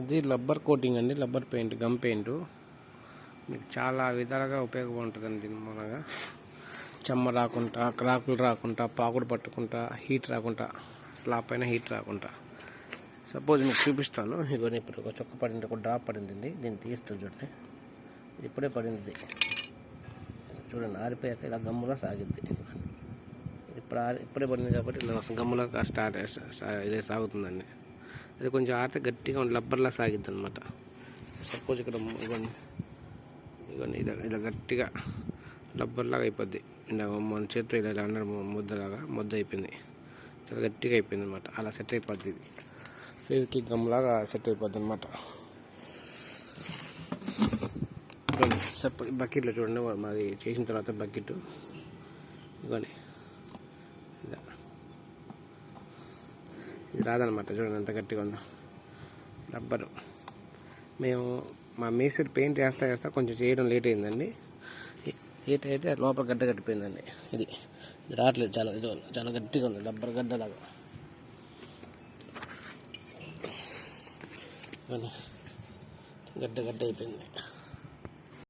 ఇది rubber coating అండి, rubber paint, gum paint. మీకు చాలా విధాలుగా ఉపయోగపడుతుందండి. దీని మూలంగా చెమ్మ రాకుండా, క్రాకులు రాకుండా, పాకుడు పట్టుకుంటా, హీట్ రాకుండా, స్లాబ్ పైన హీట్ రాకుండా. సపోజ్ మీకు చూపిస్తాను. ఇగో ఇప్పుడు ఒక చొక్క పడింది, ఒక డ్రాప్ పడిందండి. దీన్ని తీస్తుంది చూడండి. ఇది ఇప్పుడే పడింది చూడండి. ఆరిపోయాక ఇలా గమ్ములా సాగిద్ది. ఇప్పుడే పడింది కాబట్టి ఇలా గమ్ములా ఇదే సాగుతుందండి. అది కొంచెం ఆరితే గట్టిగా రబ్బర్లా సాగిద్ది అనమాట. సపోజ్ ఇక్కడ ఇవ్వండి, ఇలా గట్టిగా రబ్బర్లాగా అయిపోద్ది. ఇలా మన చేతితో ఇలా అన్న ముద్ద అయిపోయింది, చాలా గట్టిగా అయిపోయింది అనమాట. అలా సెట్ అయిపోద్ది. ఇది ఫెవిక్విక్ గమ్లాగా సెట్ అయిపోద్ది అనమాట. బకెట్లో చూడండి, మాది చేసిన తర్వాత బకెట్ ఇవ్వండి. ఇది రాదనమాట. చూడండి ఎంత గట్టిగా ఉందో రబ్బరు. మేము మా మేస్త్రి పెయింట్ వేస్తా కొంచెం చేయడం లేట్ అయిందండి. లేట్ అయితే లోపల గడ్డ కట్టిపోయిందండి. ఇది రావట్లేదు, చాలా గట్టిగా ఉంది, రబ్బర్ గడ్డలాగా. గడ్డ అయిపోయింది.